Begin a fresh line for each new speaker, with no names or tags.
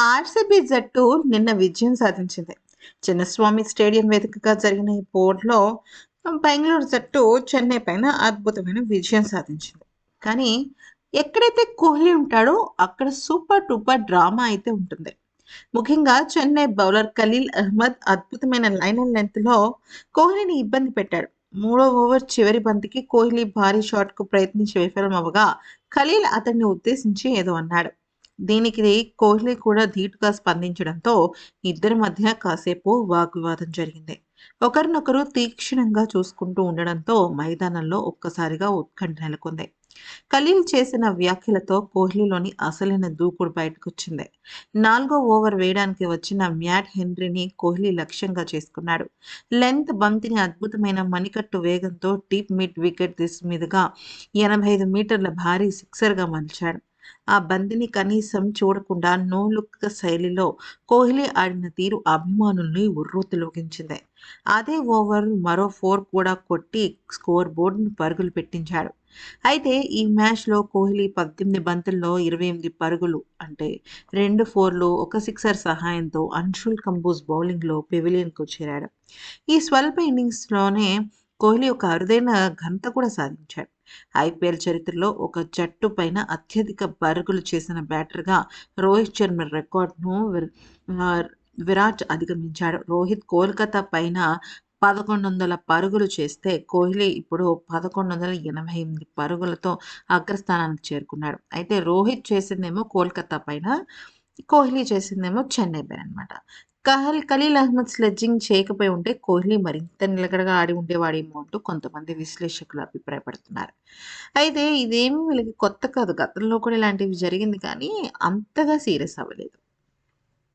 RCB జట్టు నిన్న విజయం సాధించింది. చిన్నస్వామి స్టేడియం వేదికగా జరిగిన ఈ పోరులో బెంగుళూరు జట్టు చెన్నై పైన అద్భుతమైన విజయం సాధించింది. కానీ ఎక్కడైతే కోహ్లీ ఉంటాడో అక్కడ సూపర్ డూపర్ డ్రామా అయితే ఉంటుంది. ముఖ్యంగా చెన్నై బౌలర్ ఖలీల్ అహ్మద్ అద్భుతమైన లైన్ అండ్ లెంత్‌లో కోహ్లీని ఇబ్బంది పెట్టాడు. మూడో ఓవర్ చివరి బంతికి కోహ్లీ భారీ షాట్‌కు ప్రయత్నించి విఫలమవ్వగా ఖలీల్ అతన్ని ఉద్దేశించి ఏదో అన్నాడు. దీనికి కోహ్లీ కూడా ధీటుగా స్పందించడంతో ఇద్దరి మధ్య కాసేపు వాగ్వివాదం జరిగింది. ఒకరినొకరు తీక్షణంగా చూసుకుంటూ ఉండడంతో మైదానంలో ఒక్కసారిగా ఉత్కంఠ నెలకొంది. ఖలీల్ చేసిన వ్యాఖ్యలతో కోహ్లీలోని అసలైన దూకుడు బయటకొచ్చింది. 4గో ఓవర్ వేయడానికి వచ్చిన మ్యాట్ హెన్రీని కోహ్లీ లక్ష్యంగా చేసుకున్నాడు. లెంత్ బంతిని అద్భుతమైన మణికట్టు వేగంతో డీప్ మిడ్ వికెట్ దిశ మీదుగా 85 మీటర్ల భారీ సిక్సర్‌గా మలిచాడు. ఆ బంతిని కనీసం చూడకుండా నో లుక్ శైలిలో కోహ్లీ ఆడిన తీరు అభిమానుల్ని ఉర్రూతలూగించింది. అదే ఓవర్ మరో 4 కూడా కొట్టి స్కోర్ బోర్డును పరుగులు పెట్టించాడు. అయితే ఈ మ్యాచ్‌లో కోహ్లీ 18 బంతుల్లో 28 పరుగులు అంటే 2 ఫోర్లు, ఒక సిక్సర్ సహాయంతో అన్షుల్ కంబోజ్ బౌలింగ్‌లో పెవిలియన్‌కు చేరాడు. ఈ స్వల్ప ఇన్నింగ్స్‌లోనే కోహ్లీ ఒక అరుదైన ఘనత కూడా సాధించాడు. ఐపీఎల్ చరిత్రలో ఒక జట్టు పైన అత్యధిక పరుగులు చేసిన బ్యాటర్‌గా రోహిత్ శర్మ రికార్డ్‌ను ఆహ్, విరాట్ అధిగమించాడు. రోహిత్ కోల్కతా పైన 1100 పరుగులు చేస్తే కోహ్లీ ఇప్పుడు 1188 పరుగులతో అగ్రస్థానానికి చేరుకున్నాడు. అయితే రోహిత్ చేసిందేమో కోల్కతా పైన, కోహ్లీ చేసిందేమో చెన్నై పైన అనమాట. ఖలీల్ అహ్మద్ స్లెడ్జింగ్ చేయకపోయి ఉంటే కోహ్లీ మరింత నిలకడగా ఆడి ఉండేవాడేమో అంటూ కొంతమంది విశ్లేషకులు అభిప్రాయపడుతున్నారు. అయితే ఇదేమి వీళ్ళకి కొత్త కాదు. గతంలో కూడా ఇలాంటివి జరిగింది కానీ అంతగా సీరియస్ అవ్వలేదు.